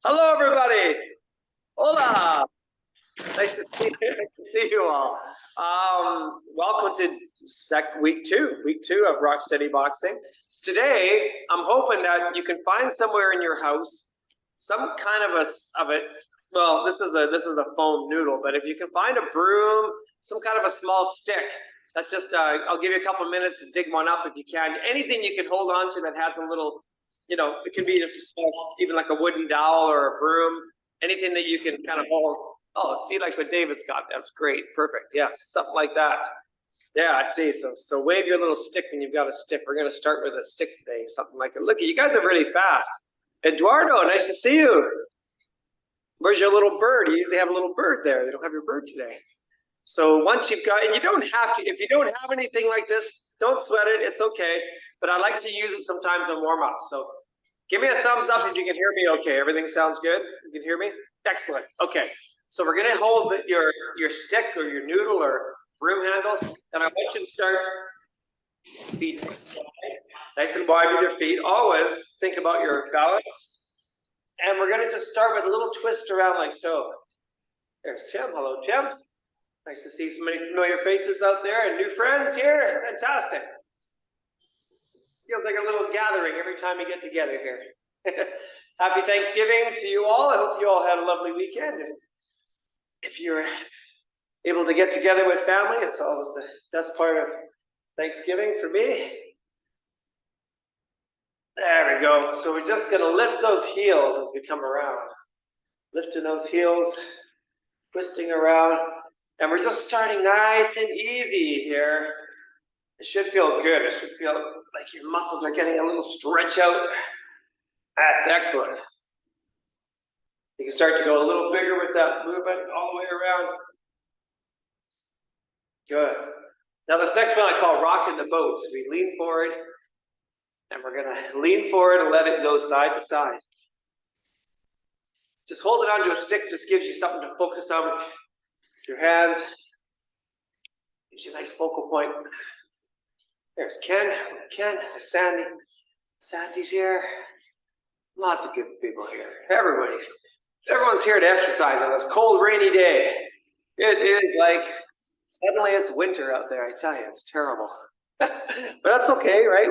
Hello, everybody. Hola. Nice to see you, see you all. Welcome to week two of Rocksteady Boxing. Today, I'm hoping that you can find somewhere in your house some kind of a. Well, this is a foam noodle, but if you can find a broom, some kind of a small stick. That's just. I'll give you a couple of minutes to dig one up if you can. Anything you can hold on to that has a little. It can be just even like a wooden dowel or a broom. Anything that you can kind of hold. Oh, see, like what David's got. That's great. Perfect. Yes, something like that. Yeah, I see. So wave your little stick when you've got a stick. We're going to start with a stick today. Something like it. Look, you guys are really fast. Eduardo, nice to see you. Where's your little bird? You usually have a little bird there. You don't have your bird today. So once you've got, and you don't have to, if you don't have anything like this, don't sweat it. It's okay. But I like to use it sometimes in warm up. So give me a thumbs up if you can hear me okay. Everything sounds good? You can hear me? Excellent. Okay. So we're going to hold your stick or your noodle or broom handle. And I want you to start feet nice and wide with your feet. Always think about your balance. And we're going to just start with a little twist around like so. There's Tim. Hello, Tim. Nice to see so many familiar faces out there and new friends here. It's fantastic. Feels like a little gathering every time we get together here. Happy Thanksgiving to you all. I hope you all had a lovely weekend. And if you're able to get together with family, it's always the best part of Thanksgiving for me. There we go. So we're just going to lift those heels as we come around. Lifting those heels, twisting around. And we're just starting nice and easy here. It should feel good. It should feel like your muscles are getting a little stretch out. That's excellent. You can start to go a little bigger with that movement all the way around. Good. Now this next one I call rocking the boat. So we lean forward, and we're going to lean forward and let it go side to side. Just hold it onto a stick. Just gives you something to focus on with your hands. Gives you a nice focal point. There's Ken. There's Sandy. Sandy's here. Lots of good people here. Everyone's here to exercise on this cold, rainy day. It is like, suddenly it's winter out there, I tell you, it's terrible. But that's okay, right?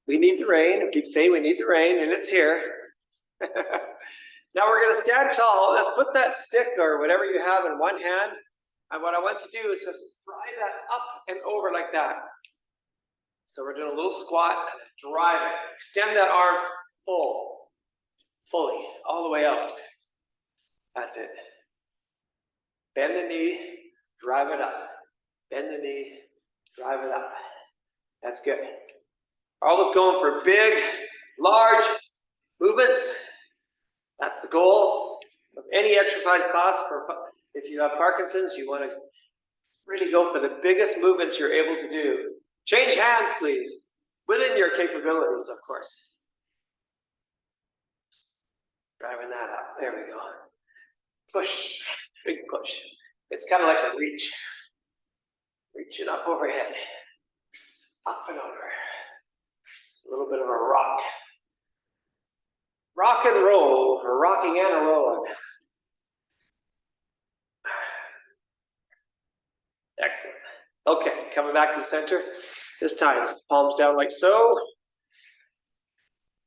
We need the rain. We keep saying we need the rain, and it's here. Now we're going to stand tall. Let's put that stick or whatever you have in one hand. And what I want to do is just drive that up and over like that. So we're doing a little squat and then drive it. Extend that arm fully, all the way out. That's it. Bend the knee, drive it up. Bend the knee, drive it up. That's good. Always going for big, large movements. That's the goal of any exercise class. If you have Parkinson's, you want to really go for the biggest movements you're able to do. Change hands, please, within your capabilities, of course. Driving that up. There we go. Push, big push. It's kind of like a reach. Reaching up overhead. Up and over. It's a little bit of a rock. Rock and roll, or rocking and a rolling. Excellent. Okay, coming back to the center. This time, palms down like so.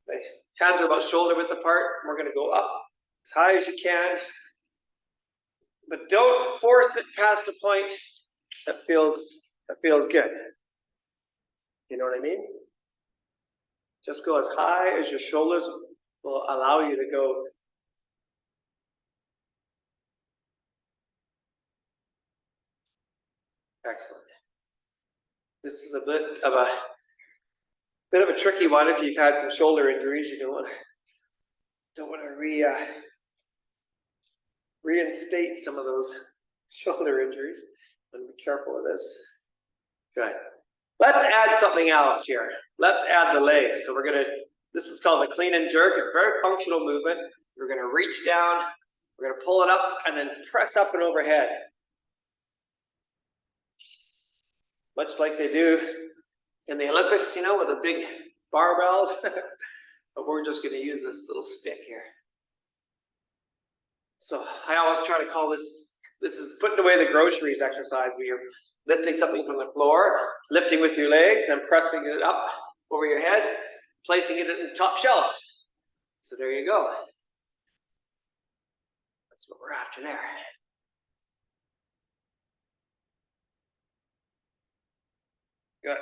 The hands are about shoulder width apart. We're going to go up as high as you can. But don't force it past a point that feels good. You know what I mean? Just go as high as your shoulders will allow you to go. Excellent. This is a bit of a tricky one if you've had some shoulder injuries. You don't want to reinstate some of those shoulder injuries. And be careful of this. Good. Let's add something else here. Let's add the leg. So this is called a clean and jerk. It's a very functional movement. We're going to reach down, we're going to pull it up, and then press up and overhead. Much like they do in the Olympics, with the big barbells. But we're just going to use this little stick here. So I always try to call this is putting away the groceries exercise, where you're lifting something from the floor, lifting with your legs and pressing it up over your head, placing it in the top shelf. So there you go. That's what we're after there. Good.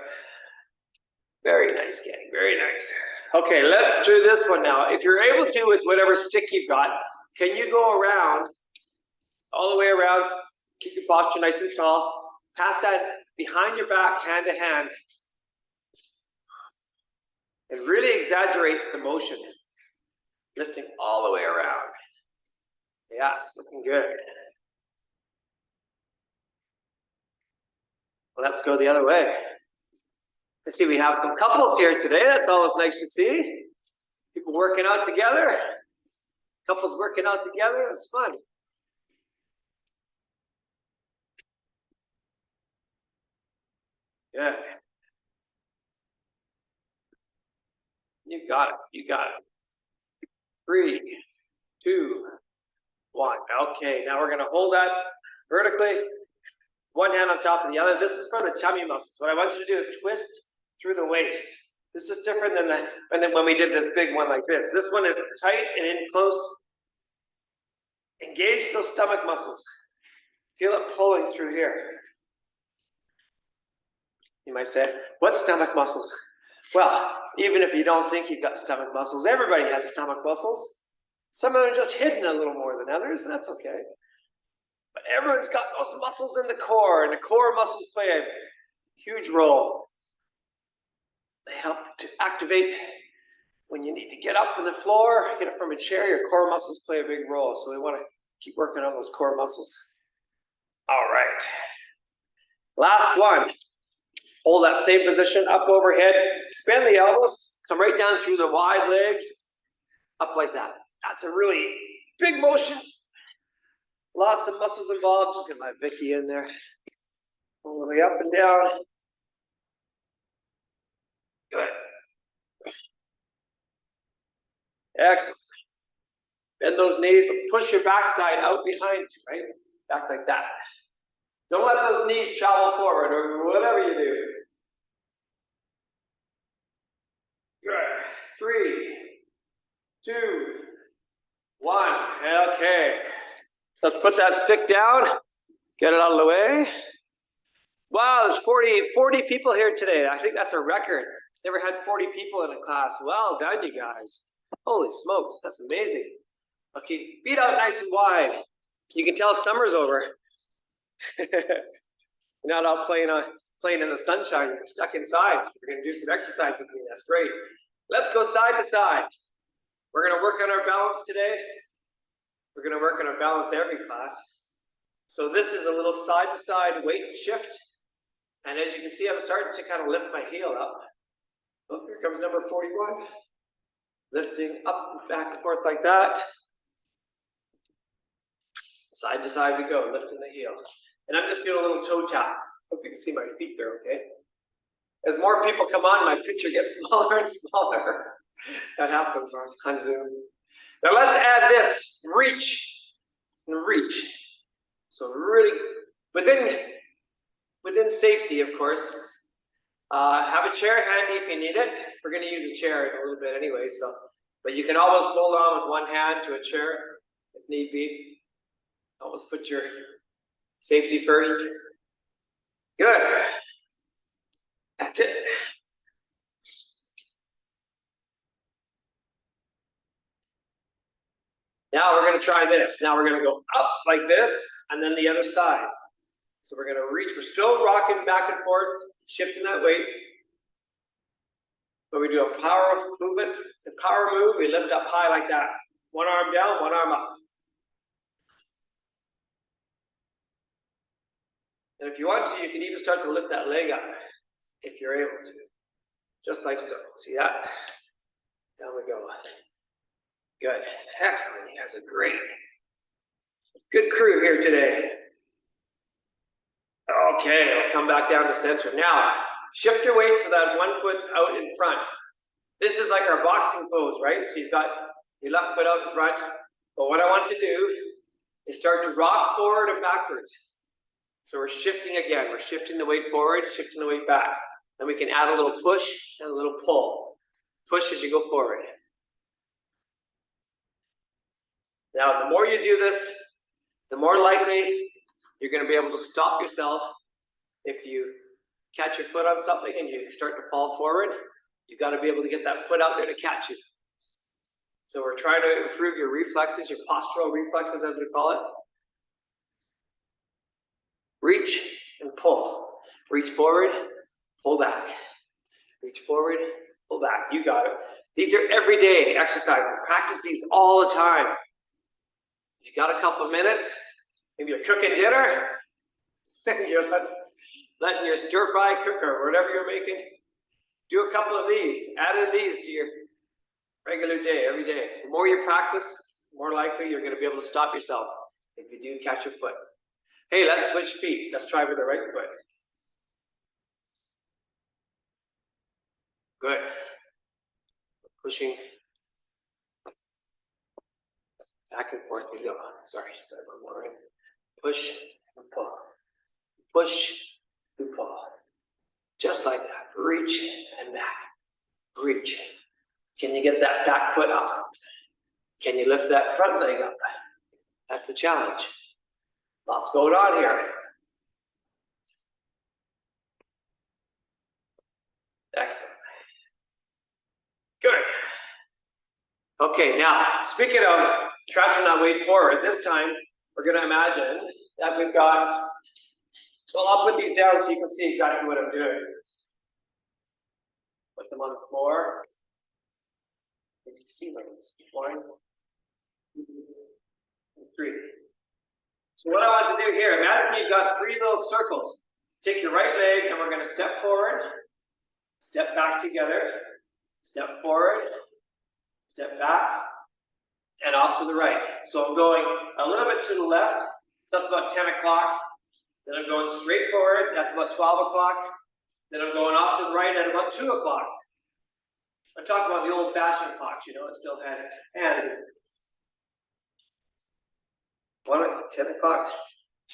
Very nice, gang. Very nice. Okay, let's do this one now. If you're able to, with whatever stick you've got, can you go around, all the way around, keep your posture nice and tall, pass that behind your back, hand to hand, and really exaggerate the motion, lifting all the way around. Yeah, it's looking good. Well, let's go the other way. I see we have some couples here today. That's always nice to see. People working out together. Couples working out together. It's fun. Good. You got it. You got it. 3, 2, 1. Okay, now we're going to hold that vertically. One hand on top of the other. This is for the tummy muscles. What I want you to do is twist through the waist. This is different than when we did this big one like this. This one is tight and in close. Engage those stomach muscles. Feel it pulling through here. You might say, what stomach muscles? Well, even if you don't think you've got stomach muscles, everybody has stomach muscles. Some of them are just hidden a little more than others, and that's okay. But everyone's got those muscles in the core, and the core muscles play a huge role. They help to activate when you need to get up from the floor, get up from a chair. Your core muscles play a big role, so we want to keep working on those core muscles. All right. Last one. Hold that same position, up overhead. Bend the elbows, come right down through the wide legs, up like that. That's a really big motion. Lots of muscles involved. Just get my Vicky in there. All the way up and down. Good. Excellent. Bend those knees, but push your backside out behind you, right? Back like that. Don't let those knees travel forward or whatever you do. Good. 3, 2, 1. Okay. Let's put that stick down. Get it out of the way. Wow, there's 40 people here today. I think that's a record. Never had 40 people in a class. Well done, you guys. Holy smokes, that's amazing. Okay, feet out nice and wide. You can tell summer's over. You're not out playing in the sunshine. You're stuck inside. So we're going to do some exercise with me. That's great. Let's go side to side. We're going to work on our balance today. We're going to work on our balance every class. So this is a little side to side weight shift. And as you can see, I'm starting to kind of lift my heel up. Oh, here comes number 41. Lifting up and back and forth like that. Side to side we go, lifting the heel. And I'm just doing a little toe tap. Hope you can see my feet there, okay? As more people come on, my picture gets smaller and smaller. That happens on Zoom. Now let's add this, reach and reach. So really, within safety, of course. Have a chair handy if you need it. We're going to use a chair in a little bit anyway, so. But you can always hold on with one hand to a chair if need be. Always put your safety first. Good. That's it. Now we're going to try this. Now we're going to go up like this, and then the other side. So we're going to reach. We're still rocking back and forth, shifting that weight. But we do a power movement. The power move, we lift up high like that. One arm down, one arm up. And if you want to, you can even start to lift that leg up if you're able to. Just like so. See that? Down we go. Good. Excellent. You guys are great. Good crew here today. Okay, I'll come back down to center. Now, shift your weight so that one foot's out in front. This is like our boxing pose, right? So you've got your left foot out in front. But what I want to do They start to rock forward and backwards. So we're shifting again. We're shifting the weight forward, shifting the weight back. And we can add a little push and a little pull. Push as you go forward. Now, the more you do this, the more likely you're going to be able to stop yourself. If you catch your foot on something and you start to fall forward, you've got to be able to get that foot out there to catch you. So we're trying to improve your reflexes, your postural reflexes, as we call it. Reach and pull. Reach forward, pull back. Reach forward, pull back. You got it. These are everyday exercises. Practice these all the time. If you got a couple of minutes, maybe you're cooking dinner, you're letting your stir-fry cooker or whatever you're making, do a couple of these. Add in these to your regular day, every day. The more you practice, the more likely you're going to be able to stop yourself if you do catch your foot. Hey, let's switch feet. Let's try with the right foot. Good. Pushing back and forth. We go. Sorry, start one more in. Push and pull. Push and pull. Just like that. Reach and back. Reach. Can you get that back foot up? Can you lift that front leg up? That's the challenge. Lots going on here. Excellent. Good. Okay, now, speaking of traction that weight forward, this time we're going to imagine that we've got, well, I'll put these down so you can see exactly what I'm doing. Put them on the floor. You can see them. 1, 2, 3. So what I want to do here, imagine you've got 3 little circles. Take your right leg and we're going to step forward, step back together, step forward, step back, and off to the right. So I'm going a little bit to the left, so that's about 10 o'clock. Then I'm going straight forward, that's about 12 o'clock. Then I'm going off to the right at about 2 o'clock. I'm talking about the old-fashioned clocks, you know, it still had hands. 10 o'clock,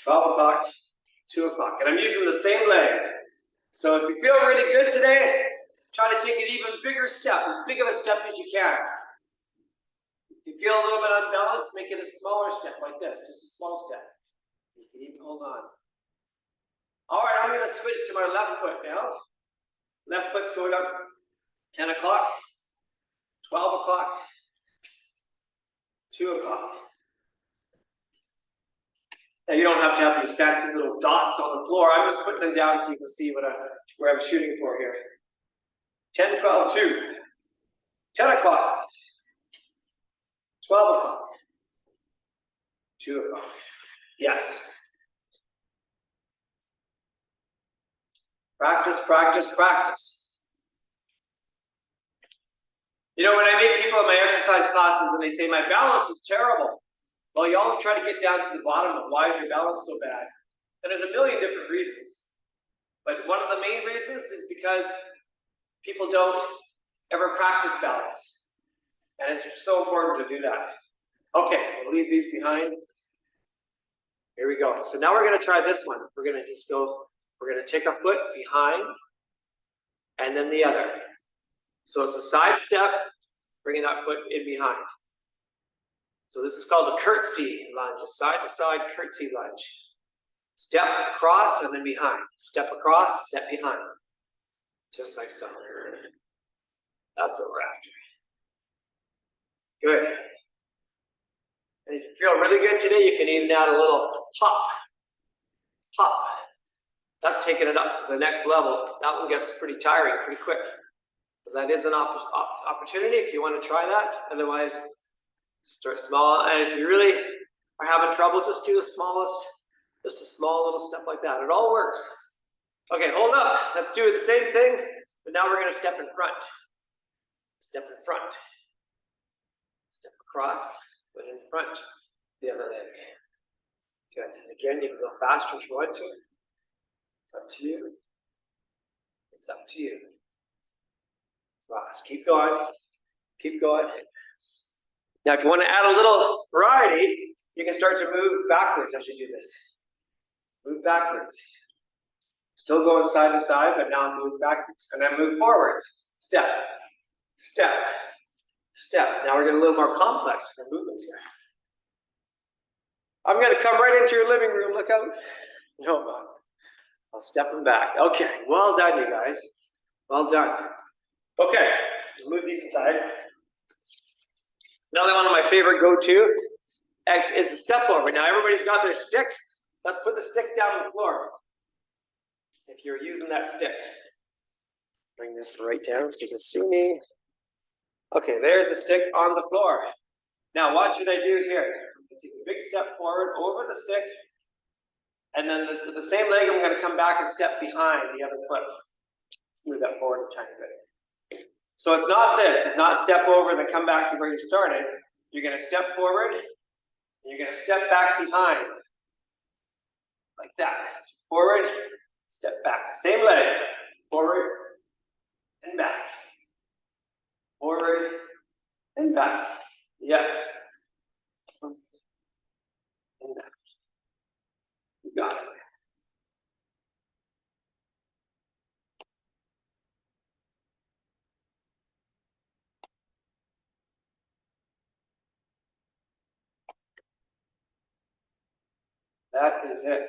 12 o'clock, 2 o'clock. And I'm using the same leg. So if you feel really good today, try to take an even bigger step, as big of a step as you can. If you feel a little bit unbalanced, make it a smaller step like this, just a small step. You can even hold on. All right, I'm going to switch to my left foot now. Left foot's going up 10 o'clock, 12 o'clock, 2 o'clock. Now you don't have to have these fancy little dots on the floor. I'm just putting them down so you can see where I'm shooting for here. 10, 12, 2. 10 o'clock. 12 o'clock. 2 o'clock. Yes. Practice, practice, practice. You know, when I meet people in my exercise classes and they say, my balance is terrible. Well, you always try to get down to the bottom of why is your balance so bad? And there's a million different reasons. But one of the main reasons is because people don't ever practice balance. And it's so important to do that. Okay, we'll leave these behind. Here we go. So now we're going to try this one. We're going to just go, we're going to take a foot behind and then the other. So it's a side step, bringing that foot in behind. So this is called a curtsy lunge, a side-to-side curtsy lunge. Step across and then behind. Step across, step behind. Just like so. That's what we're after. Good. And if you feel really good today, you can even add a little hop. Hop. That's taking it up to the next level. That one gets pretty tiring pretty quick. But that is an opportunity if you want to try that. Otherwise, just start small. And if you really are having trouble, just do the smallest, just a small little step like that. It all works. Okay, hold up. Let's do the same thing, but now we're going to step in front. Step in front. Step across, but in front, the other leg. Good. And again, you can go faster if you want to. It's up to you. It's up to you. Cross. Keep going. Keep going. Now, if you want to add a little variety, You can start to move backwards as you do this. Move backwards. Still going side to side, but now move backwards. And then move forwards. Step, step, step. Now we're getting a little more complex for movements here. I'm going to come right into your living room. Look out. No, I'll step them back. Okay, well done, you guys. Well done. Okay, move these aside. Another one of my favorite go-to is the step over. Now everybody's got their stick. Let's put the stick down on the floor. If you're using that stick. Bring this right down so you can see me. Okay, there's the stick on the floor. Now watch what I do here. Take a big step forward over the stick. And then with the same leg, I'm going to come back and step behind the other foot. Let's move that forward a tiny bit. So it's not this. It's not step over and then come back to where you started. You're going to step forward. And you're going to step back behind. Like that. Forward, step back. Same leg. Forward and back. Forward and back. Yes. And back. You got it. That is it.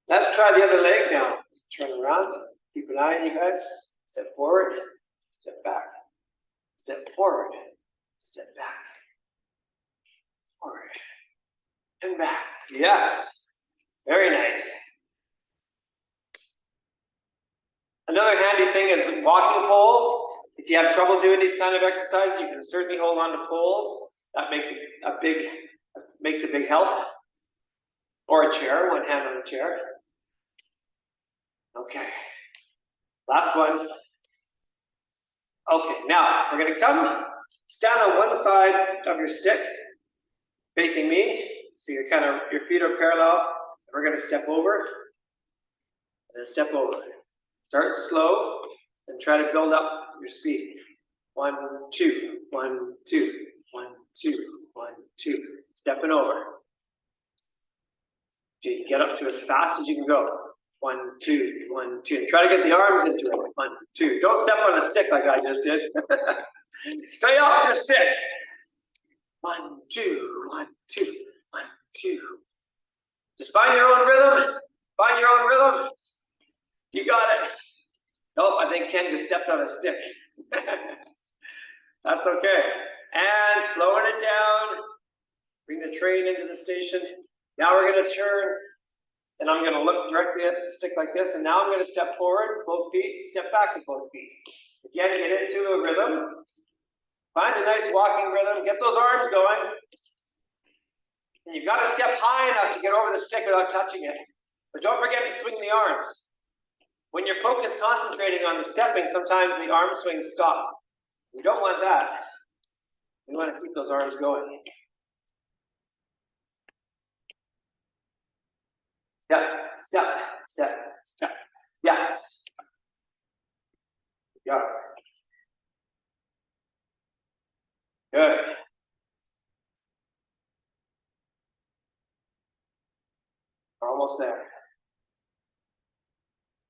Let's try the other leg now. Turn around. Keep an eye on you guys. Step forward. Step back. Step forward. Step back. Forward. And back. Yes. Very nice. Another handy thing is the walking poles. If you have trouble doing these kind of exercises, you can certainly hold on to poles. That makes a big help. Or a chair, one hand on a chair. Okay. Last one. Okay, now we're going to come stand on one side of your stick, facing me. So your feet are parallel. And we're going to step over and then step over. Start slow and try to build up your speed. 1, 2, 1, 2, 1, 2, 1, 2. Stepping over. Till you get up to as fast as you can go. 1, 2, 1, 2. And try to get the arms into it. 1, 2. Don't step on a stick like I just did. Stay off your stick. 1, 2, 1, 2, 1, 2. Just find your own rhythm. Find your own rhythm. You got it. Nope, I think Ken just stepped on a stick. That's okay. And slowing it down. Bring the train into the station. Now we're going to turn, and I'm going to look directly at the stick like this, and now I'm going to step forward, both feet, step back with both feet. Again, get into a rhythm. Find a nice walking rhythm. Get those arms going. And you've got to step high enough to get over the stick without touching it. But don't forget to swing the arms. When you're focused concentrating on the stepping, sometimes the arm swing stops. We don't want that. We want to keep those arms going. Step, step, step, step. Yes. Got it. Good. We're almost there.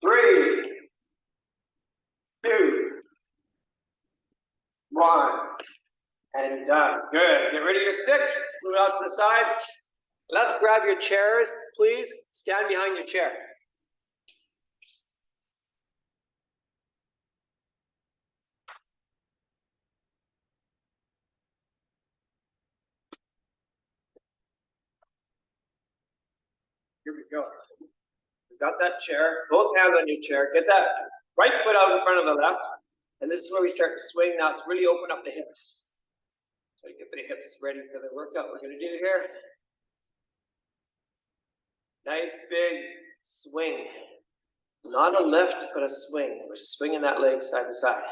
3, 2, 1, and done. Good. Get rid of your stick. Move out to the side. Let's grab your chairs, please. Stand behind your chair. Here we go. You've got that chair, both hands on your chair. Get that right foot out in front of the left. And this is where we start to swing. Now it's really open up the hips. So you get the hips ready for the workout we're going to do here. Nice big swing. Not a lift, but a swing. We're swinging that leg side to side.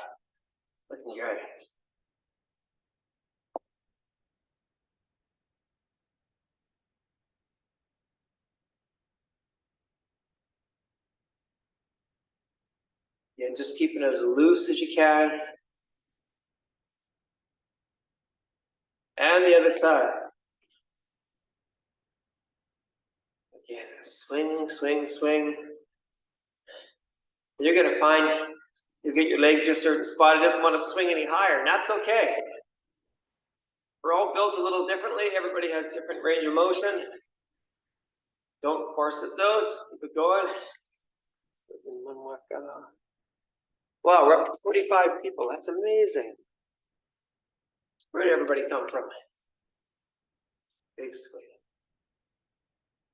Looking good. Yeah, just keeping it as loose as you can. And the other side. Swing, swing, swing. You're gonna find you get your leg to a certain spot, it doesn't want to swing any higher, and that's okay. We're all built a little differently. Everybody has different range of motion. Don't force it though, just keep it going. One more fellow. Wow, we're up to 45 people. That's amazing. Where did everybody come from? Big swing.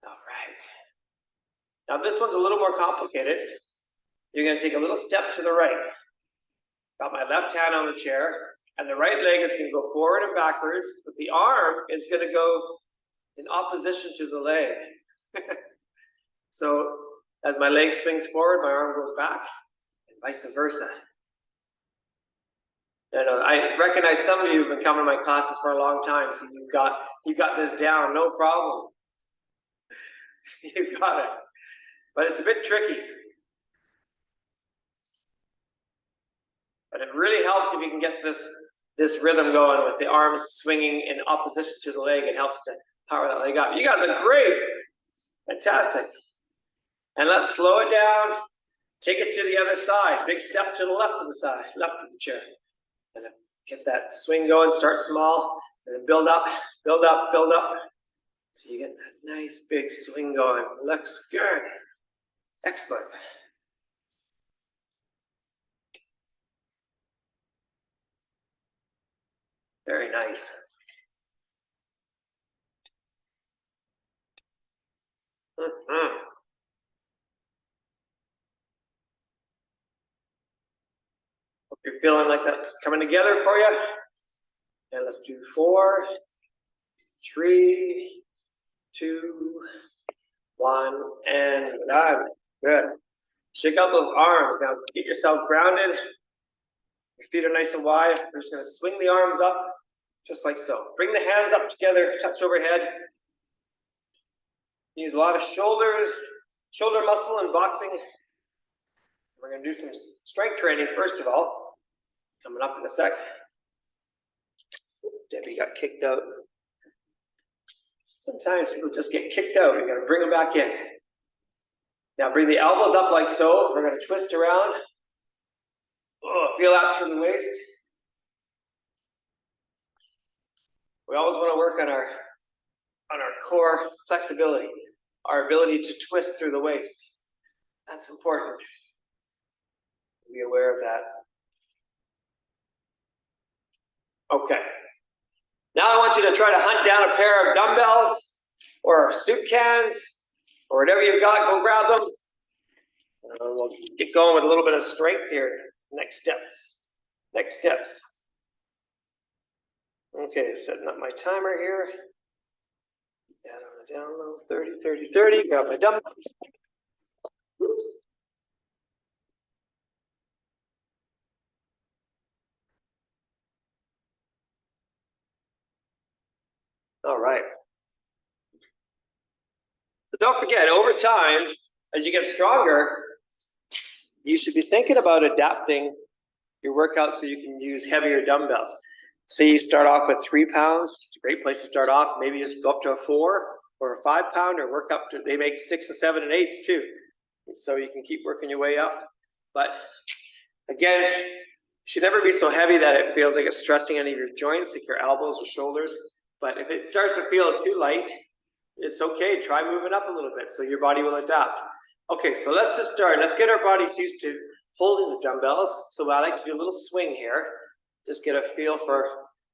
All right. Now this one's a little more complicated. You're going to take a little step to the right. Got my left hand on the chair, and the right leg is going to go forward and backwards, but the arm is going to go in opposition to the leg. So as my leg swings forward, my arm goes back, and vice versa. I recognize some of you have been coming to my classes for a long time, so you've got this down, no problem. You've got it. But it's a bit tricky. But it really helps if you can get this rhythm going with the arms swinging in opposition to the leg. It helps to power that leg up. You guys are great. Fantastic. And let's slow it down. Take it to the other side. Big step to the left of the side, left of the chair. And get that swing going. Start small, and then build up, build up, build up. So you get that nice big swing going. Looks good. Excellent. Very nice. Hope you're feeling like that's coming together for you. And let's do 4, 3, 2, 1, and done. Good. Shake out those arms. Now get yourself grounded. Your feet are nice and wide. We're just going to swing the arms up, just like so. Bring the hands up together, touch overhead. Use a lot of shoulder muscle in boxing. We're going to do some strength training first of all. Coming up in a sec. Debbie got kicked out. Sometimes people just get kicked out. You got to bring them back in. Now bring the elbows up like so. We're going to twist around. Oh, feel that through the waist. We always want to work on our core flexibility, our ability to twist through the waist. That's important. Be aware of that. Okay. Now I want you to try to hunt down a pair of dumbbells or soup cans or whatever you've got. Go grab them. We'll get going with a little bit of strength here. Next steps. Next steps. Okay, setting up my timer here. Down on the down low, 30, 30, 30. Grab my dumbbells. All right. So don't forget, over time, as you get stronger, you should be thinking about adapting your workout so you can use heavier dumbbells. Say you start off with 3 pounds, which is a great place to start off. Maybe you go up to a 4 or a 5 pound, or work up to, they make 6 and 7 and 8s too. And so you can keep working your way up. But again, you should never be so heavy that it feels like it's stressing any of your joints, like your elbows or shoulders. But if it starts to feel too light, it's okay. Try moving up a little bit so your body will adapt. Okay, so let's just start. Let's get our bodies used to holding the dumbbells. So I like to do a little swing here. Just get a feel for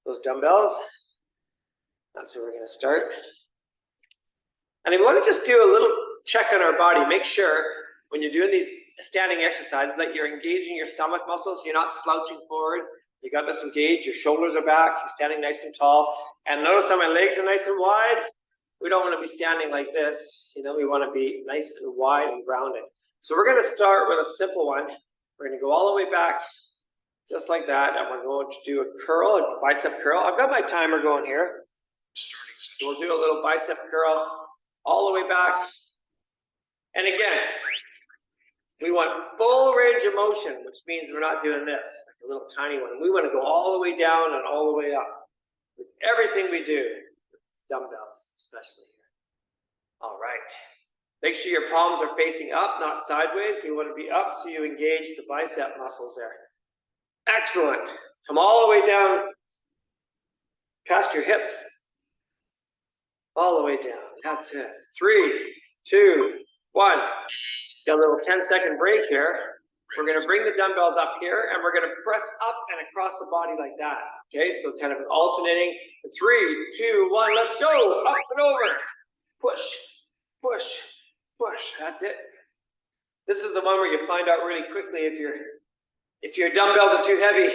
those dumbbells. That's where we're going to start. And we want to just do a little check on our body. Make sure when you're doing these standing exercises that you're engaging your stomach muscles. You're not slouching forward. You got this engaged. Your shoulders are back. You're standing nice and tall. And notice how my legs are nice and wide. We don't want to be standing like this. You know, we want to be nice and wide and grounded. So we're going to start with a simple one. We're going to go all the way back, just like that. And we're going to do a curl, a bicep curl. I've got my timer going here. So we'll do a little bicep curl all the way back. And again, we want full range of motion, which means we're not doing this, like a little tiny one. We want to go all the way down and all the way up with everything we do. Dumbbells, especially here. All right. Make sure your palms are facing up, not sideways. You want to be up so you engage the bicep muscles there. Excellent. Come all the way down past your hips. All the way down. That's it. 3, 2, 1. Got a little 10-second break here. We're going to bring the dumbbells up here and we're going to press up and across the body like that. Okay, so kind of alternating. 3, 2, 1, let's go. Up and over. Push, push, push. That's it. This is the one where you find out really quickly if your dumbbells are too heavy.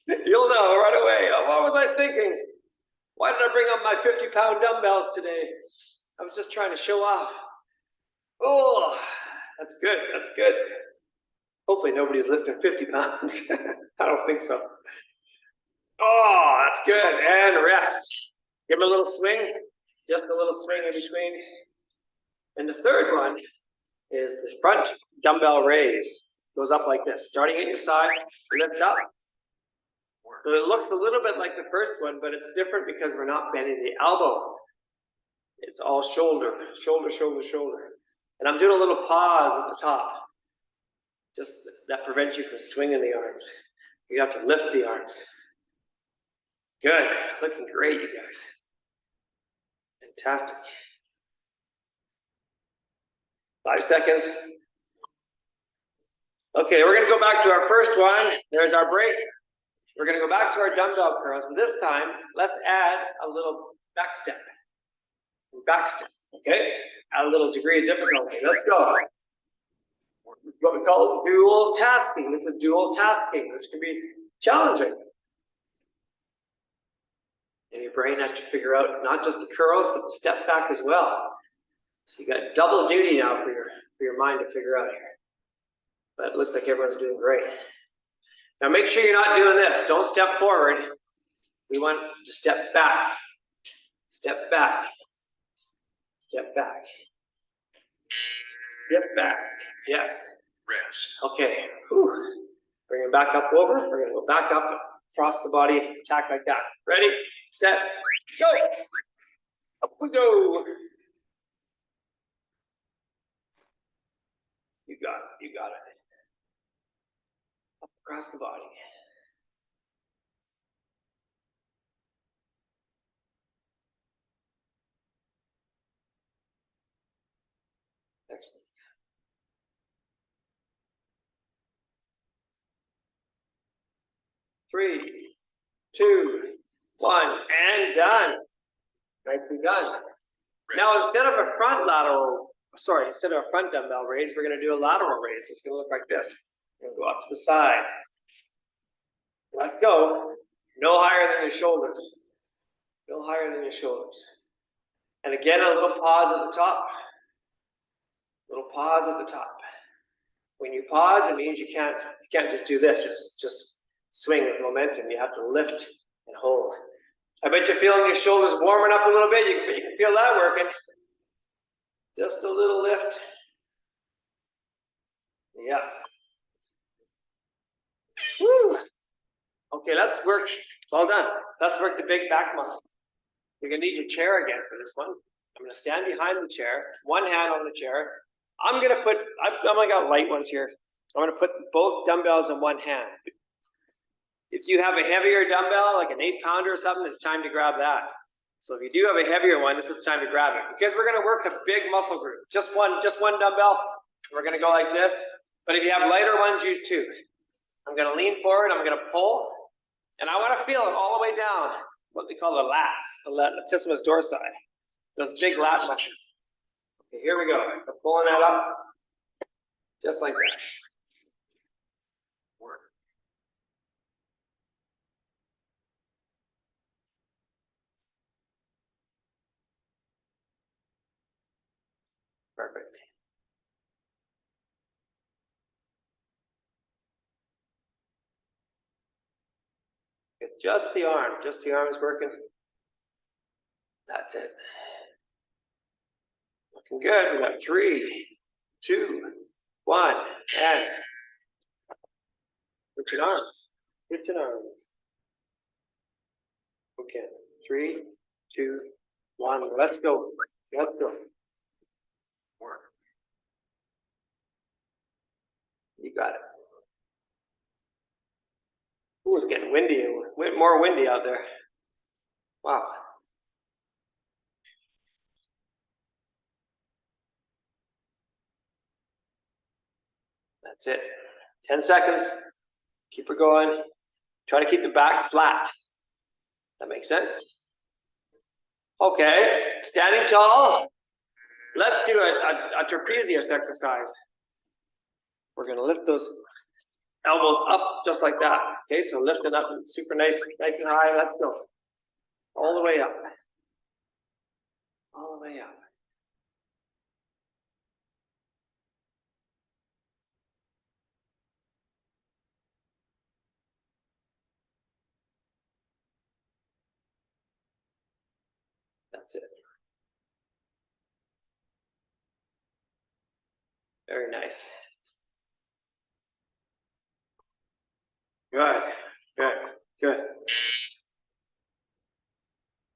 You'll know right away. Oh, what was I thinking? Why did I bring up my 50-pound dumbbells today? I was just trying to show off. Oh, that's good. That's good. Hopefully nobody's lifting 50 pounds. I don't think so. Oh, that's good. And rest. Give them a little swing. Just a little swing in between. And the third one is the front dumbbell raise. Goes up like this. Starting at your side, lift up. So it looks a little bit like the first one, but it's different because we're not bending the elbow. It's all shoulder, shoulder, shoulder, shoulder. And I'm doing a little pause at the top. Just that prevents you from swinging the arms. You have to lift the arms. Good. Looking great, you guys. Fantastic. 5 seconds. Okay, we're going to go back to our first one. There's our break. We're going to go back to our dumbbell curls, but this time, let's add a little back step. Back step, okay? Add a little degree of difficulty. Let's go. What we call dual tasking. This is dual tasking, which can be challenging. And your brain has to figure out not just the curls, but the step back as well. So you got double duty now for your mind to figure out here. But it looks like everyone's doing great. Now make sure you're not doing this. Don't step forward. We want to step back. Step back. Step back. Step back. Yes. Rest. Okay. Whew. Bring it back up over. We're going to go back up, across the body, attack like that. Ready, set, go. Up we go. You got it. You got it. Up across the body. Excellent. 3, 2, 1, and done. Nicely done. Now instead of a front dumbbell raise, we're going to do a lateral raise. It's going to look like this. We're going to go up to the side. Let go. No higher than your shoulders. No higher than your shoulders. And again, a little pause at the top. Little pause at the top. When you pause, it means you can't just do this. Just swing with momentum. You have to lift and hold. I bet you're feeling your shoulders warming up a little bit. You can feel that working. Just a little lift. Yes. Woo. Okay, let's work. Well done. Let's work the big back muscles. You're going to need your chair again for this one. I'm going to stand behind the chair, one hand on the chair. I'm going to put, I've only got light ones here. I'm going to put both dumbbells in one hand. If you have a heavier dumbbell, like an 8-pounder or something, it's time to grab that. So if you do have a heavier one, this is the time to grab it. Because we're going to work a big muscle group. Just one dumbbell. We're going to go like this. But if you have lighter ones, use 2. I'm going to lean forward. I'm going to pull. And I want to feel it all the way down. What we call the lats, the latissimus dorsi. Those big lat muscles. Okay, here we go. We're pulling that up. Just like that. Work. Perfect. Good. Just the arms working. That's it. Looking good. We got 3, 2, 1, and switching arms. Switching arms. Okay. 3, 2, 1. Let's go. Let's go. You got it. Ooh, it's getting windy. More windy out there. Wow. That's it. 10 seconds. Keep it going. Try to keep the back flat. That makes sense? Okay, standing tall. Let's do a trapezius exercise. We're gonna lift those elbows up just like that. Okay, so lift it up super nice and high. Let's go. All the way up. All the way up. That's it. Very nice. Good, good, good.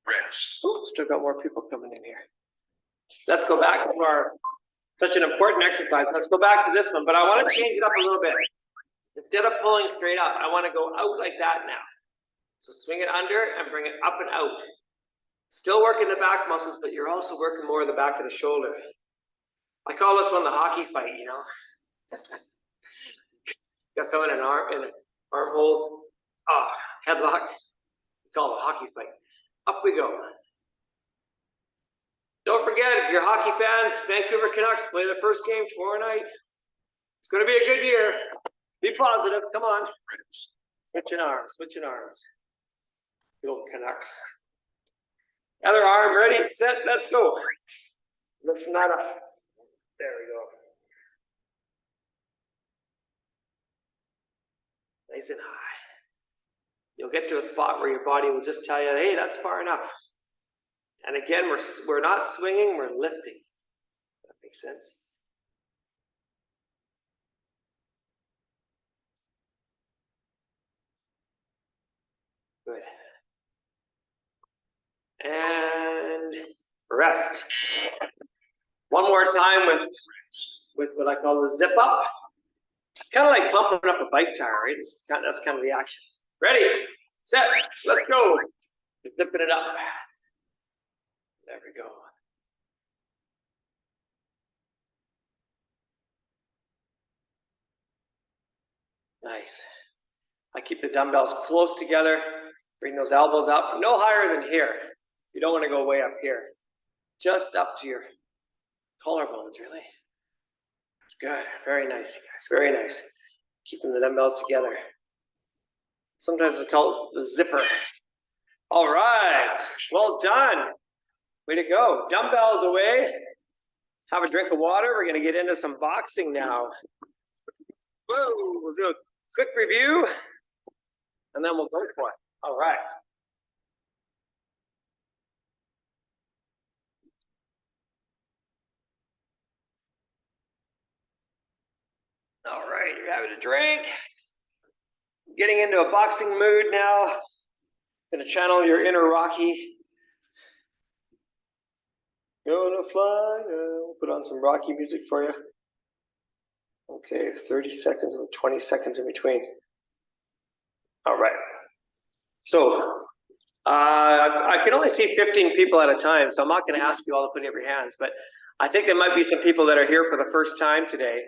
Rest. Ooh, still got more people coming in here. Let's go back to our, such an important exercise. Let's go back to this one, but I want to change it up a little bit. Instead of pulling straight up, I want to go out like that now. So swing it under and bring it up and out. Still working the back muscles, but you're also working more of the back of the shoulder. I call this one the hockey fight, you know. Got someone in an arm hold. Headlock. We call it a hockey fight. Up we go. Don't forget, if you're hockey fans, Vancouver Canucks play their first game tomorrow night. It's going to be a good year. Be positive. Come on. Switching arms. Switching arms. Good old Canucks. Other arm ready, set, let's go. Lifting that up. There we go. Nice and high. You'll get to a spot where your body will just tell you, hey, that's far enough. And again, we're not swinging, we're lifting. That makes sense? Good. And rest. One more time with what I call the zip up. It's kind of like pumping up a bike tire, right? That's kind of the action. Ready, set, let's go. Zipping it up. There we go. Nice. I keep the dumbbells close together. Bring those elbows up, no higher than here. You don't want to go way up here. Just up to your collarbones, really. That's good. Very nice, you guys. Very nice. Keeping the dumbbells together. Sometimes it's called the zipper. All right. Well done. Way to go. Dumbbells away. Have a drink of water. We're going to get into some boxing now. Whoa. We'll do a quick review, and then we'll go for it. All right. All right, you're having a drink. Getting into a boxing mood now. Gonna channel your inner Rocky. Gonna fly now. Put on some Rocky music for you. Okay, 30 seconds or 20 seconds in between. All right. So, I can only see 15 people at a time, so I'm not gonna ask you all to put up your hands, but I think there might be some people that are here for the first time today.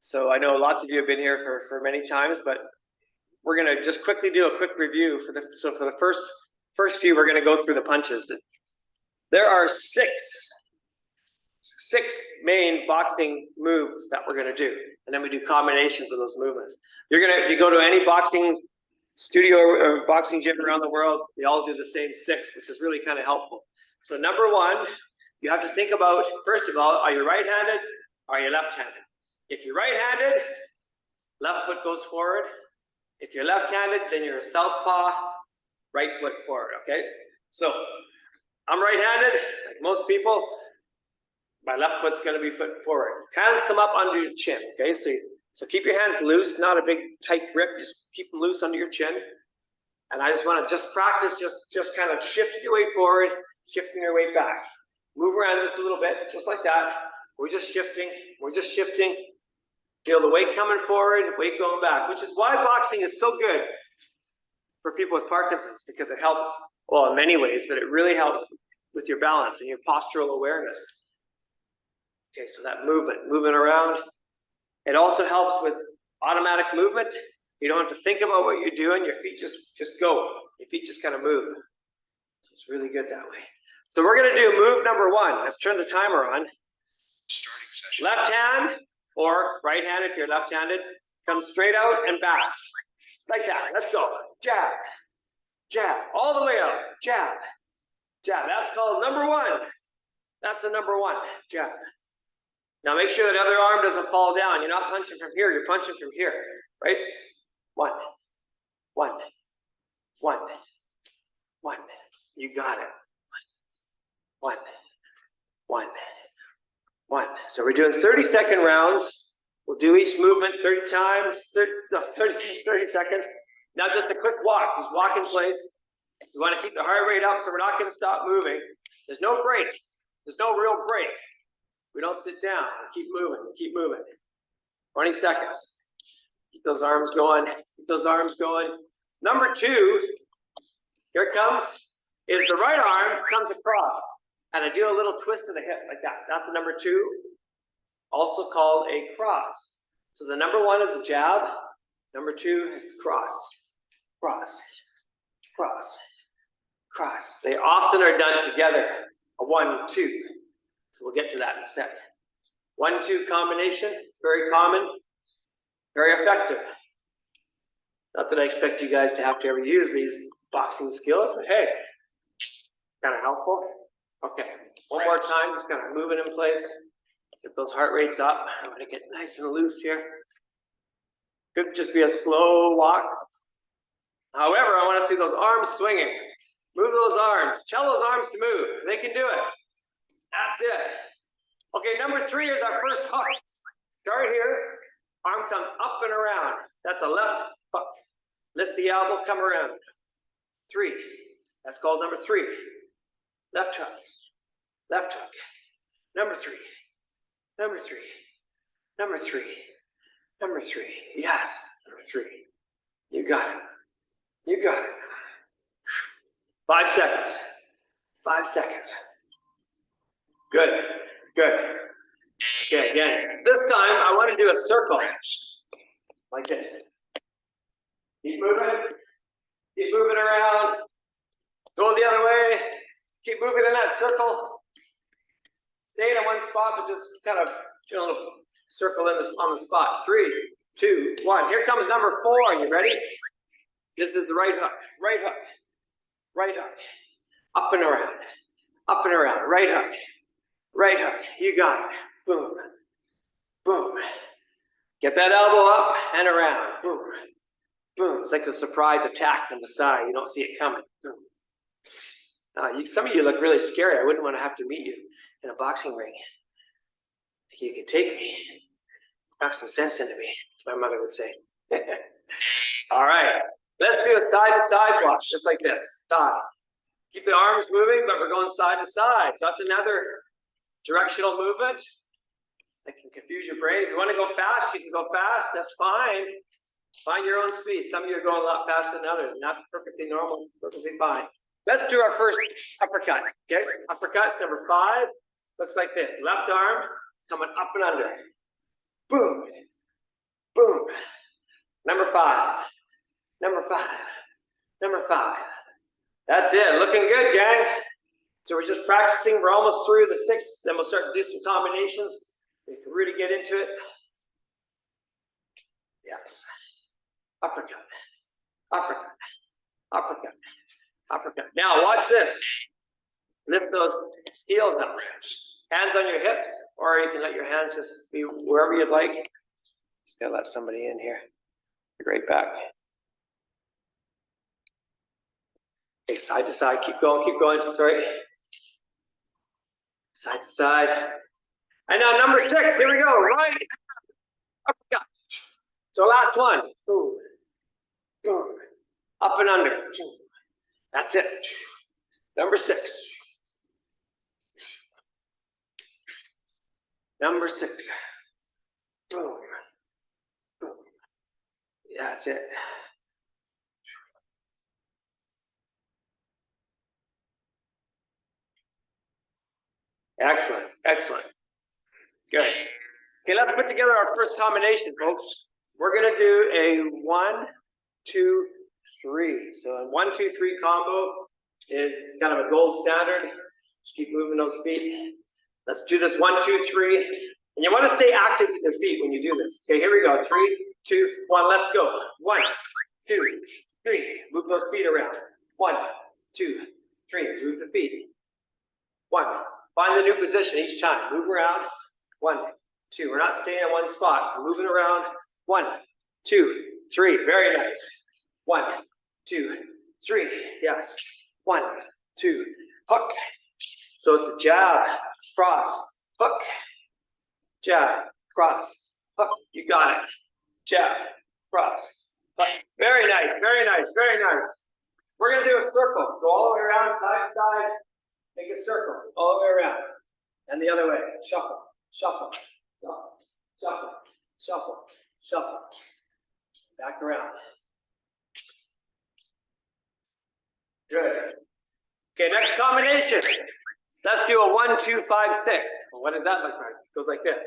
So I know lots of you have been here for many times, but we're gonna just quickly do a quick review for the first few. We're gonna go through the punches. There are six main boxing moves that we're gonna do, and then we do combinations of those movements. If you go to any boxing studio or boxing gym around the world, they all do the same six, which is really kind of helpful. So number one, you have to think about, first of all, are you right-handed? Or are you left-handed? If you're right-handed, left foot goes forward. If you're left-handed, then you're a southpaw, right foot forward, okay? So I'm right-handed, like most people. My left foot's gonna be foot forward. Hands come up under your chin, okay? So keep your hands loose, not a big tight grip, just keep them loose under your chin. And I just wanna practice, just kind of shift your weight forward, shifting your weight back. Move around just a little bit, just like that. We're just shifting. We're just shifting. Feel the weight coming forward, weight going back, which is why boxing is so good for people with Parkinson's, because it helps, well, in many ways, but it really helps with your balance and your postural awareness. Okay, so that movement around. It also helps with automatic movement. You don't have to think about what you're doing. Your feet just go. Your feet just kind of move. So it's really good that way. So we're going to do move number 1. Let's turn the timer on. Starting session. Left hand or right hand if you're left-handed. Come straight out and back. Like that. Let's go. Jab. Jab. All the way out. Jab. Jab. That's called number 1. That's a number 1. Jab. Now make sure that other arm doesn't fall down. You're not punching from here. You're punching from here. Right? 1. 1. 1. 1. You got it. 1. 1. 1. So we're doing 30-second rounds. We'll do each movement 30 times, 30 seconds. Now just a quick walk. Just walk in place. You want to keep the heart rate up, so we're not going to stop moving. There's no break. There's no real break. We don't sit down. We keep moving. We keep moving. 20 seconds. Keep those arms going. Keep those arms going. Number 2, here it comes, is the right arm comes across. And I do a little twist of the hip like that. That's the number 2, also called a cross. So the number 1 is a jab. Number 2 is the cross. Cross, cross, cross. They often are done together. A 1, 2. So we'll get to that in a second. 1, 2 combination, very common, very effective. Not that I expect you guys to have to ever use these boxing skills, but hey, kind of helpful. Okay, one more time, just kind of moving in place. Get those heart rates up. I'm going to get nice and loose here. Could just be a slow walk. However, I want to see those arms swinging. Move those arms. Tell those arms to move. They can do it. That's it. Okay, number 3 is our first hook. Start here. Arm comes up and around. That's a left hook. Lift the elbow, come around. 3. That's called number 3. Left hook. Left hook. Number 3. Number 3. Number 3. Number 3. Yes. Number 3. You got it. You got it. 5 seconds. 5 seconds. Good. Good. Okay, again. This time I want to do a circle. Like this. Keep moving. Keep moving around. Go the other way. Keep moving in that circle. Stay in one spot, but just kind of circle in this on the spot. 3, 2, 1. Here comes number 4. Are you ready? This is the right hook. Right hook. Right hook. Up and around. Up and around. Right hook. Right hook. You got it. Boom. Boom. Get that elbow up and around. Boom. Boom. It's like a surprise attack on the side. You don't see it coming. Boom. Some of you look really scary. I wouldn't want to have to meet you in a boxing ring. You can take me. Knock some sense into me, as my mother would say. All right. Let's do a side-to-side walk, just like this. Side. Keep the arms moving, but we're going side to side. So that's another directional movement that can confuse your brain. If you want to go fast, you can go fast. That's fine. Find your own speed. Some of you are going a lot faster than others, and that's perfectly normal, perfectly fine. Let's do our first uppercut. Okay, uppercut's number 5. Looks like this. Left arm coming up and under. Boom. Boom. Number 5. Number 5. Number 5. That's it. Looking good, gang. So we're just practicing. We're almost through the 6. Then we'll start to do some combinations. We can really get into it. Yes. Uppercut. Uppercut. Uppercut. Uppercut. Now watch this. Lift those heels up. Hands on your hips, or you can let your hands just be wherever you'd like. Just gotta let somebody in here. Be right back. Okay, side to side. Keep going. Keep going. Sorry. Side to side. And now number 6. Here we go. Right. Uppercut. So last one. Boom. Boom. Up and under. That's it. Number 6. Number 6. Boom. Boom. Yeah, that's it. Excellent, excellent. Good. Okay, let's put together our first combination, folks. We're gonna do a 1, 2, 3. So a 1, 2, 3 combo is kind of a gold standard. Just keep moving those feet. Let's do this 1, 2, 3. And you want to stay active with your feet when you do this. Okay, here we go. 3, 2, 1. Let's go. 1, 2, 3. Move those feet around. 1, 2, 3. Move the feet. 1. Find the new position each time. Move around. 1, 2. We're not staying in one spot. We're moving around. 1, 2, 3. Very nice. 1, 2, 3. Yes. 1, 2. Hook. So it's a jab, cross, hook, jab, cross, hook. You got it. Jab, cross, hook. Very nice, very nice, very nice. We're going to do a circle. Go all the way around, side to side. Make a circle all the way around. And the other way. Shuffle, shuffle, shuffle, shuffle, shuffle, shuffle. Back around. Good. Okay, next combination. Let's do a 1, 2, 5, 6. Well, what does that look like? It goes like this.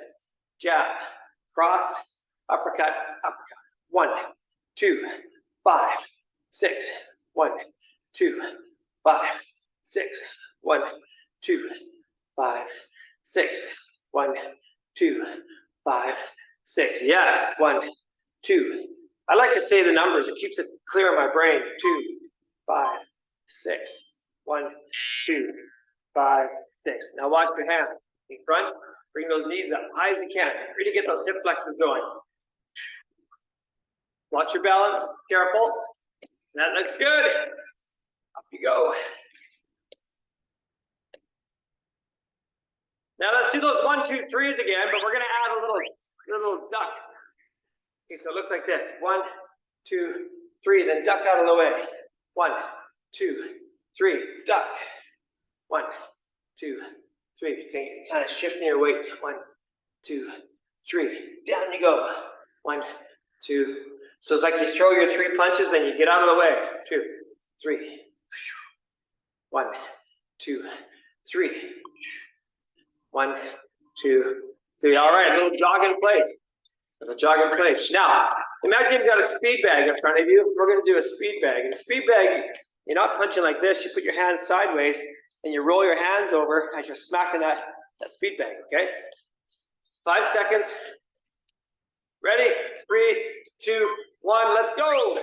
Jab, cross, uppercut, uppercut. 1, 2, 5, 6. 1, 2, 5, 6. 1, 2, 5, 6. 1, 2, 5, 6. Yes. 1, 2. I like to say the numbers. It keeps it clear in my brain. 2, 5, 6. 1, 2, 5, 6. Now watch your hands. In front, bring those knees up high as you can. Really get those hip flexors going. Watch your balance. Careful. That looks good. Up you go. Now let's do those 1, 2, 3s again, but we're going to add a little duck. Okay, so it looks like this. 1, 2, 3. Then duck out of the way. 1, 2, 3. Duck. 1, 2, 3. Okay, kind of shifting your weight. 1, 2, 3. Down you go. 1, 2. So it's like you throw your 3 punches, then you get out of the way. 2, 3. 1, 2, 3. 1, 2, 3. All right, a little jog in place. A little jog in place. Now, imagine you've got a speed bag in front of you. We're going to do a speed bag. And a speed bag, you're not punching like this. You put your hands sideways and you roll your hands over as you're smacking that speed bag, okay? 5 seconds. Ready? 3, 2, 1. Let's go.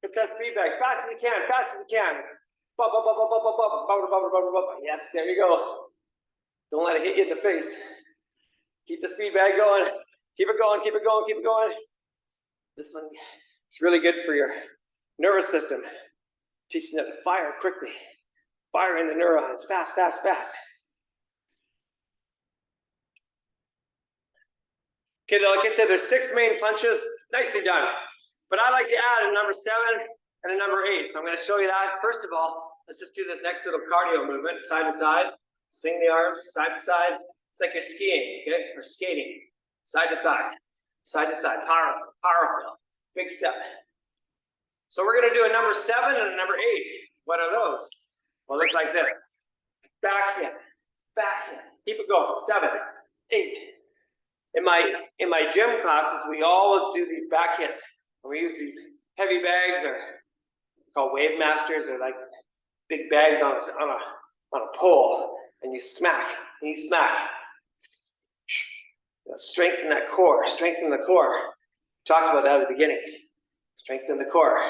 Get that speed bag. Fast as you can. Fast as you can. Yes, there you go. Don't let it hit you in the face. Keep the speed bag going. Keep it going, keep it going, keep it going. This one is really good for your nervous system. Teaching it to fire quickly. Firing the neurons. Fast, fast, fast. Okay, like I said, there's 6 main punches. Nicely done. But I like to add a number 7 and a number 8. So I'm going to show you that. First of all, let's just do this next little cardio movement, side to side. Swing the arms, side to side. It's like you're skiing, okay? Or skating. Side to side. Side to side. Powerful, powerful. Big step. So we're going to do a number 7 and a number 8. What are those? Well, it looks like this. Back in. Back in. Keep it going. 7, 8. In my gym classes, we always do these back hits. We use these heavy bags, or called Wave Masters. They're like big bags on a pole, and you smack, and you smack. Strengthen that core. Strengthen the core. Talked about that at the beginning. Strengthen the core.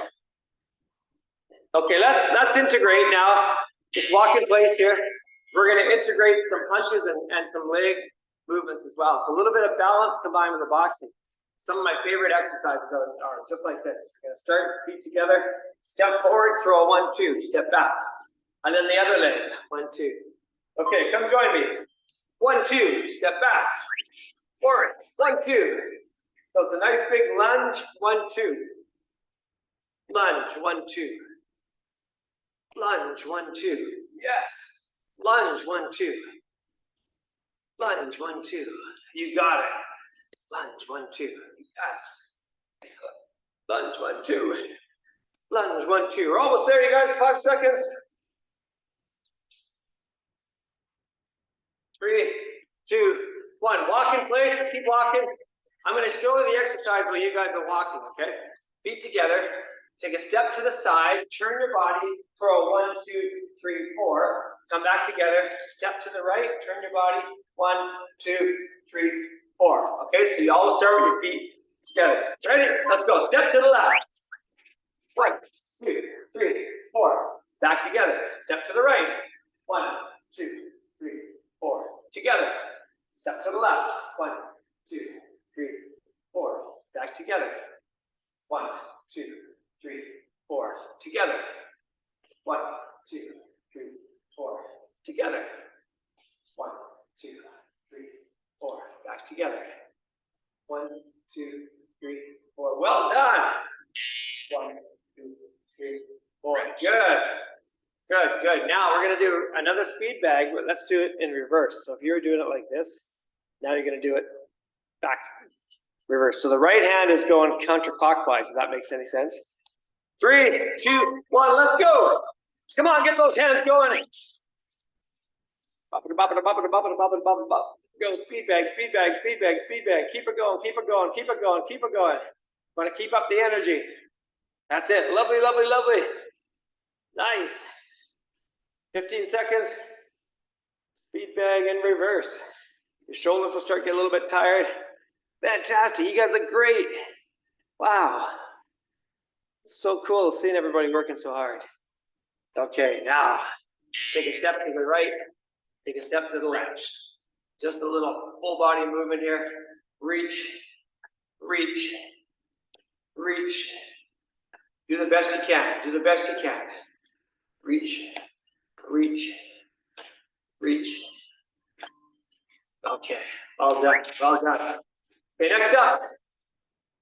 Okay, let's integrate now. Just walk in place here. We're going to integrate some punches and some leg movements as well. So a little bit of balance combined with the boxing. Some of my favorite exercises are just like this. We're going to start, feet together, step forward, throw a 1, 2, step back. And then the other leg, 1, 2. Okay, come join me. 1, 2, step back. Forward, 1, 2. So it's a nice big lunge, 1, 2. Lunge, 1, 2. Lunge, 1, 2. Yes. Lunge, 1, 2. Lunge, 1, 2. You got it. Lunge, 1, 2. Yes. Lunge, 1, 2. Lunge, 1, 2. We're almost there, you guys. 5 seconds. 3, 2, 1. Walk in place. Keep walking. I'm going to show you the exercise while you guys are walking, okay? Feet together. Take a step to the side. Turn your body for a 1, 2, 3, 4. Come back together. Step to the right. Turn your body. 1, 2, 3, 4. Okay, so you always start with your feet together. Ready? Let's go. Step to the left. 1, 2, 3, 4. Back together. Step to the right. 1, 2, 3, 4. Together. Step to the left. 1, 2, 3, 4. Back together. 1, 2, 3, 4. Together. 1, 2, 3, 4. Together. 1, 2, 3, 4. Back together. 1, 2, 3, 4. Well done. 1, 2, 3, 4. Good. Good, good. Now we're going to do another speed bag, but let's do it in reverse. So if you're doing it like this, now you're going to do it back reverse. So the right hand is going counterclockwise, if that makes any sense. 3, 2, 1, let's go. Come on, get those hands going. Go, speed bag, speed bag, speed bag, speed bag. Keep it going, keep it going, keep it going, keep it going. Want to keep up the energy. That's it. Lovely, lovely, lovely. Nice. 15 seconds. Speed bag in reverse. Your shoulders will start getting a little bit tired. Fantastic. You guys are great. Wow. It's so cool seeing everybody working so hard. Okay, now take a step to the right. Take a step to the left. Just a little full body movement here. Reach, reach, reach. Do the best you can. Do the best you can. Reach, reach, reach. Okay, all done, all done. Okay, next up,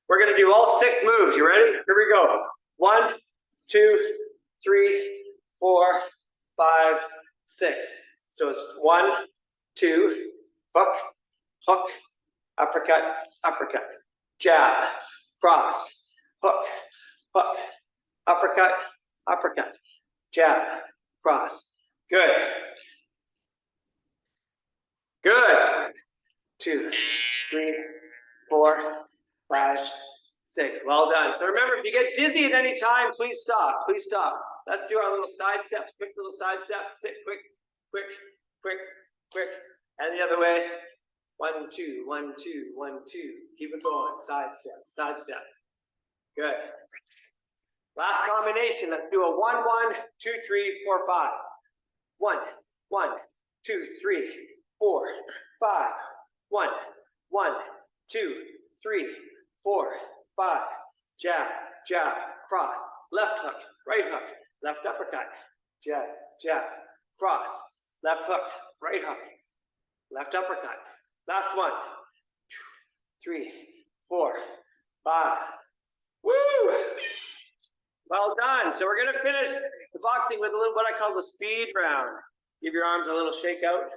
we're gonna do all 6 moves. You ready? Here we go. 1, 2, 3, 4, 5, 6. So it's 1, 2, hook, hook, uppercut, uppercut, jab, cross, hook, hook, uppercut, uppercut, jab, cross. Good. Good. 2, 3, 4, 5, 6. Well done. So remember, if you get dizzy at any time, please stop. Please stop. Let's do our little side steps, quick little side steps. Sit quick, quick, quick, quick. And the other way. 1, 2, 1, 2, 1, 2. Keep it going. Side step, side step. Good. Last combination. Let's do a 1, 1, 2, 3, 4, 5. 1, 1, 2, 3, 4, 5. 1, 1, 2, 3, 4, 5. Jab, jab, cross, left hook, right hook, left uppercut, jab, jab, cross, left hook, right hook, left uppercut. Last one. 3, 4, 5. Woo! Well done. So we're going to finish the boxing with a little what I call the speed round. Give your arms a little shake out.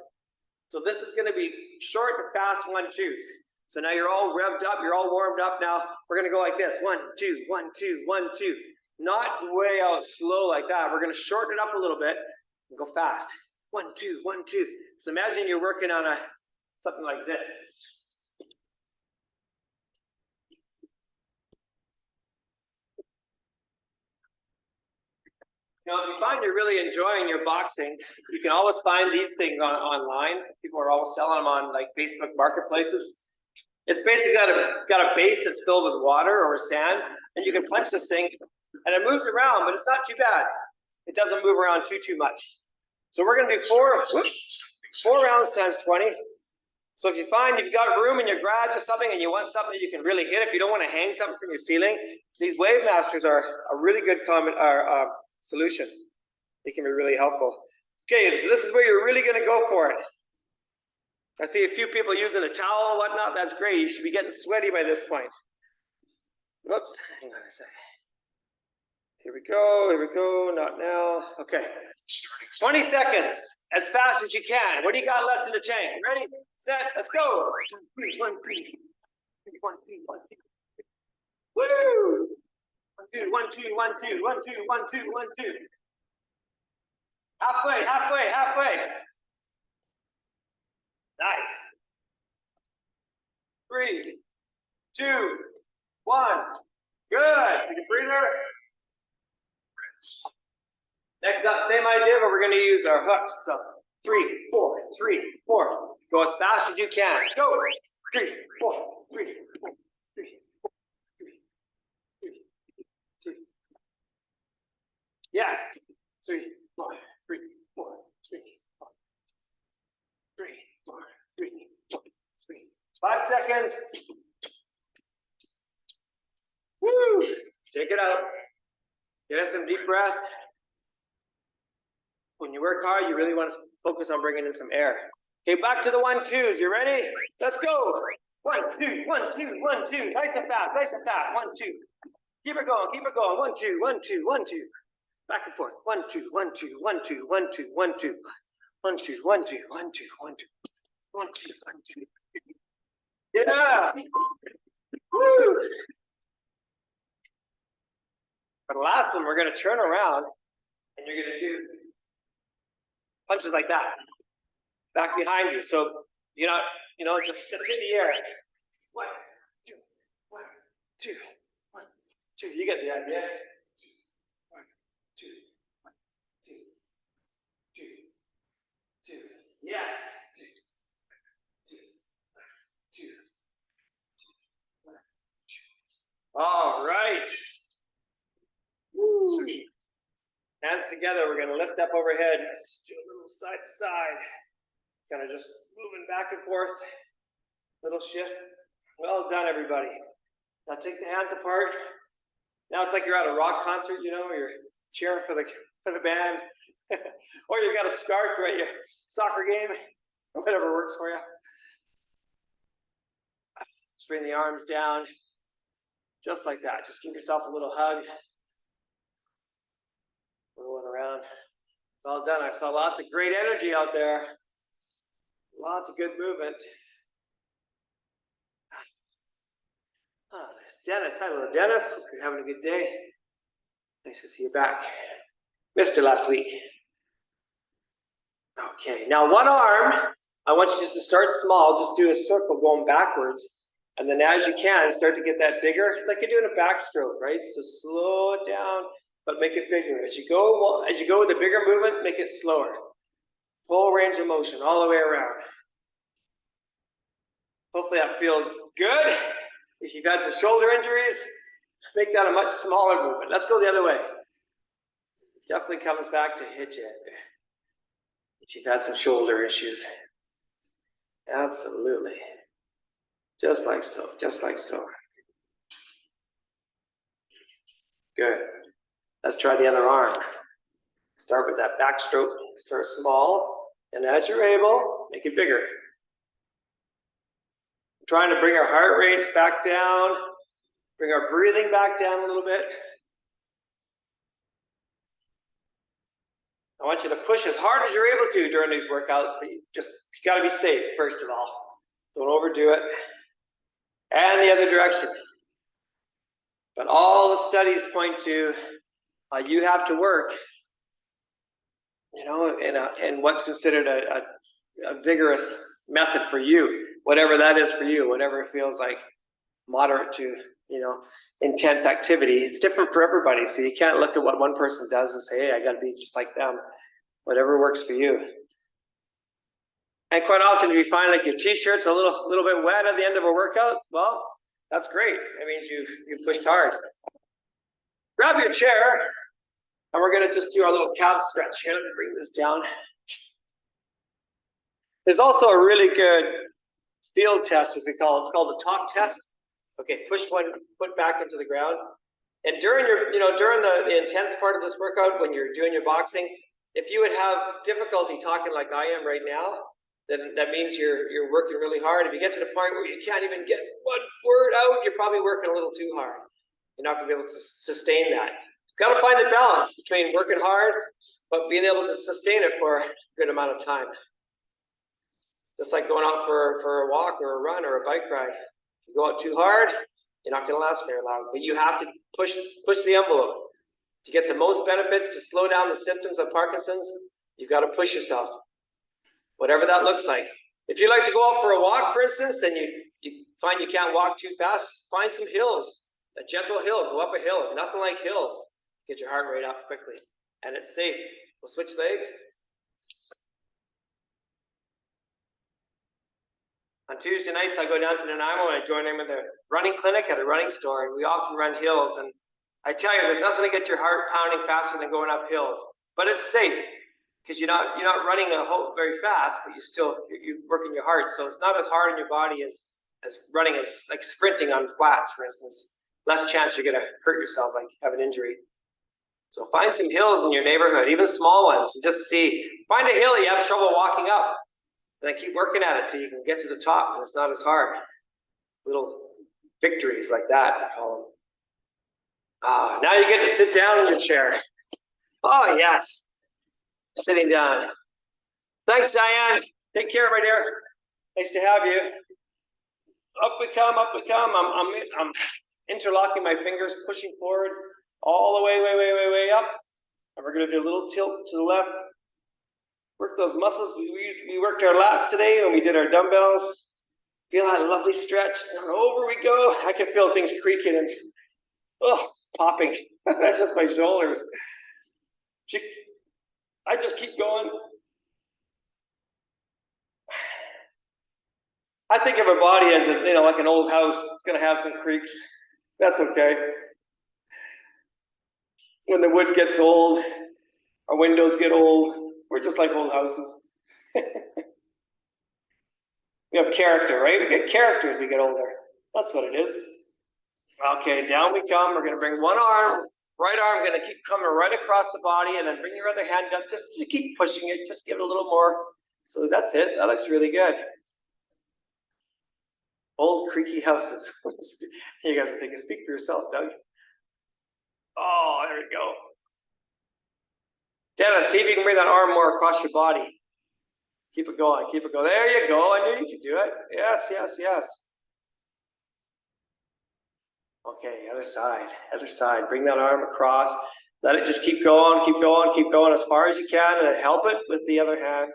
So this is going to be short and fast 1-2s. So now you're all revved up, you're all warmed up now. We're going to go like this. 1, 2, 1, 2, 1, 2. Not way out slow like that. We're going to shorten it up a little bit and go fast. 1, 2, 1, 2. So imagine you're working on something like this. Now, if you find you're really enjoying your boxing, you can always find these things online. People are always selling them on like Facebook marketplaces. It's basically got a base that's filled with water or sand, and you can punch this thing, and it moves around, but it's not too bad. It doesn't move around too much. So we're going to do 4 rounds times 20. So if you find you've got room in your garage or something, and you want something that you can really hit, if you don't want to hang something from your ceiling, these Wave Masters are a really good solution. It can be really helpful. Okay, so this is where you're really going to go for it. I see a few people using a towel and whatnot. That's great. You should be getting sweaty by this point. Whoops. Hang on a second. Here we go, not now. Okay, Starting 20 seconds, as fast as you can. What do you got left in the tank? Ready, set, let's go. 3, 1, 3. 1, 2, 1, 2. Woo! 1, 2, 1, 2, 1, 2, 1, 2, 1, 2. Halfway. Nice. 3, 2, 1. Good. Take a breather. Next up, same idea, but we're going to use our hooks. So 3, 4, 3, 4. Go as fast as you can. Go. 3, 4, 3, 4, 3, 4, 3, 3, 2. Yes. 3, 4, 3, 4, 3, 4, 3, 4, 3, 4, 3. 5 seconds. Woo! Take it out. Get us some deep breaths. When you work hard, you really want to focus on bringing in some air. Okay, back to the 1, 2s. You ready? Let's go. 1, 2, 1, 2, 1, 2. Nice and fast, 1, 2. Keep it going, 1, 2, 1, 2, 1, 2. Back and forth. 1, 2, 1, 2, 1, 2, 1, 2, 1, 2. 1, 2, 1, 2, 1, 2, 1, 2. 1, 2, 1, 2. Yeah. Woo. For the last one, we're going to turn around and you're going to do punches like that back behind you. So you're not, just in the air. 1, 2, 1, 2, 1, 2. You get the idea. 1, 2, 1, 2, 2, 2. Yes. 2, 2, 1, 2. All right. Woo. Hands together, we're going to lift up overhead. Let's just do a little side to side. Kind of just moving back and forth. Little shift. Well done, everybody. Now take the hands apart. Now it's like you're at a rock concert, you're cheering for the band. Or you've got a scarf at your soccer game, or whatever works for you. Just bring the arms down. Just like that. Just give yourself a little hug. Rolling around. Well done. I saw lots of great energy out there. Lots of good movement. Oh, there's Dennis. Hello, Dennis. Hope you're having a good day. Nice to see you back. Missed you last week. Okay, now one arm. I want you just to start small. Just do a circle going backwards. And then as you can, start to get that bigger. It's like you're doing a backstroke, right? So slow it down, but make it bigger. As you go with the bigger movement, make it slower. Full range of motion all the way around. Hopefully that feels good. If you've had some shoulder injuries, make that a much smaller movement. Let's go the other way. It definitely comes back to hit you if you've had some shoulder issues. Absolutely. Just like so, just like so. Good. Let's try the other arm. Start with that backstroke. Start small, and as you're able, make it bigger. Trying to bring our heart rates back down, bring our breathing back down a little bit. I want you to push as hard as you're able to during these workouts, but you got to be safe, first of all. Don't overdo it. And the other direction. But all the studies point to you have to work, in what's considered a vigorous method for you, whatever that is for you, whatever feels like moderate to, intense activity. It's different for everybody, so you can't look at what one person does and say, hey, I got to be just like them. Whatever works for you. And quite often, if you find like your t-shirt's a little bit wet at the end of a workout, well, that's great. That means you pushed hard. Grab your chair, and we're going to just do our little calf stretch here. Let me bring this down. There's also a really good field test, as we call it. It's called the talk test. Okay, push one foot back into the ground. And during during the intense part of this workout, when you're doing your boxing, if you would have difficulty talking like I am right now, then that means you're working really hard. If you get to the point where you can't even get one word out, you're probably working a little too hard. You're not going to be able to sustain that. Got to find a balance between working hard, but being able to sustain it for a good amount of time. Just like going out for a walk or a run or a bike ride. If you go out too hard, you're not going to last very long. But you have to push the envelope. To get the most benefits, to slow down the symptoms of Parkinson's, you've got to push yourself. Whatever that looks like. If you like to go out for a walk, for instance, and you find you can't walk too fast, find some hills. A gentle hill, go up a hill. It's nothing like hills. Get your heart rate up quickly. And it's safe. We'll switch legs. On Tuesday nights, I go down to Nanaimo and I join them in the running clinic at a running store. And we often run hills. And I tell you, there's nothing to get your heart pounding faster than going up hills. But it's safe because you're not running very fast, but you're working your heart. So it's not as hard on your body as running, as like sprinting on flats, for instance. Less chance you're going to hurt yourself, like have an injury. So find some hills in your neighborhood, even small ones, and just see. Find a hill you have trouble walking up, and then keep working at it till you can get to the top, and it's not as hard. Little victories like that, I call them. Now you get to sit down in your chair. Oh, yes. Sitting down. Thanks, Diane. Take care, my dear. Nice to have you. Up we come, up we come. I'm interlocking my fingers, pushing forward all the way up. And we're going to do a little tilt to the left. Work those muscles. We worked our lats today when we did our dumbbells. Feel that lovely stretch. And over we go. I can feel things creaking and popping. That's just my shoulders. I just keep going. I think of a body as like an old house. It's going to have some creaks. That's okay. When the wood gets old, our windows get old, we're just like old houses. We have character, right? We get character as we get older. That's what it is. Okay, down we come. We're going to bring one arm, right arm, going to keep coming right across the body, and then bring your other hand up. Just to keep pushing it. Just give it a little more. So that's it. That looks really good. Old creaky houses. You guys are thinking, speak for yourself, Doug. Oh, there we go. Dennis, see if you can bring that arm more across your body. Keep it going, keep it going. There you go. I knew you could do it. Yes, yes, yes. Okay, other side, other side. Bring that arm across. Let it just keep going, keep going, keep going as far as you can, and then help it with the other hand.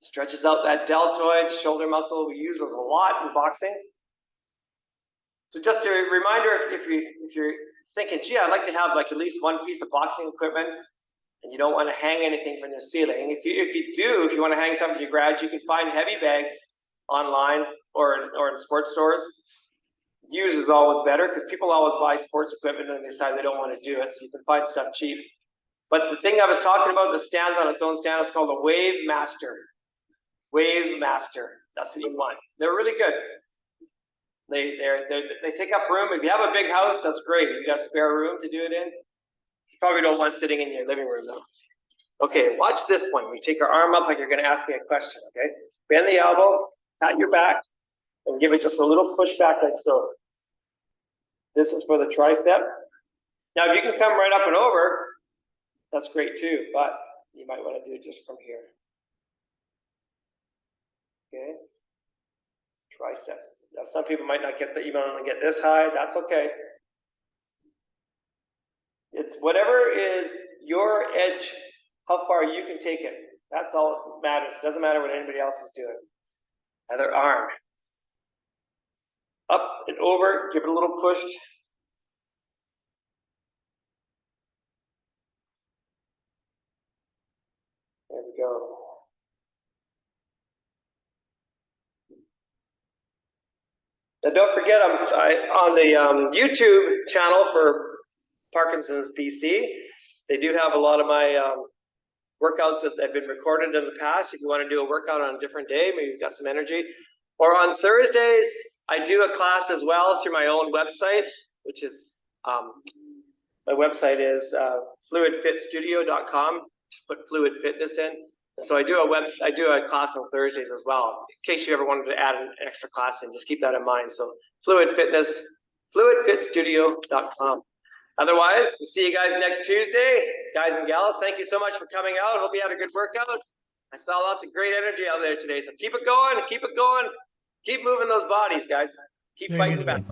Stretches out that deltoid, shoulder muscle. We use those a lot in boxing. So just a reminder, if you're thinking, gee, I'd like to have like at least one piece of boxing equipment, and you don't want to hang anything from the ceiling. If you want to hang something in your garage, you can find heavy bags online or in sports stores. Used is always better because people always buy sports equipment and they decide they don't want to do it, so you can find stuff cheap. But the thing I was talking about that stands on its own stand is called a Wave Master. Wave Master. That's what you want. They're really good. They take up room. If you have a big house, that's great. If you got spare room to do it in. You probably don't want sitting in your living room though. Okay, watch this one. We take our arm up like you're going to ask me a question. Okay, bend the elbow, pat your back, and give it just a little push back like so. This is for the tricep. Now, if you can come right up and over, that's great too. But you might want to do it just from here. Okay, triceps. Now, some people might not get even only get this high. That's okay. It's whatever is your edge, how far you can take it. That's all that matters. It doesn't matter what anybody else is doing. Other arm. Up and over, give it a little push. There we go. Now don't forget, I'm on the YouTube channel for Parkinson's BC. They do have a lot of my workouts that have been recorded in the past. If you want to do a workout on a different day, maybe you've got some energy. Or on Thursdays, I do a class as well through my own website, which is, my website is fluidfitstudio.com. Just put Fluid Fitness in. And so I do a class on Thursdays as well. In case you ever wanted to add an extra class in, just keep that in mind. So fluidfitstudio.com. Otherwise, we'll see you guys next Tuesday. Guys and gals, thank you so much for coming out. Hope you had a good workout. I saw lots of great energy out there today. So keep it going, keep moving those bodies, guys. Keep fighting back.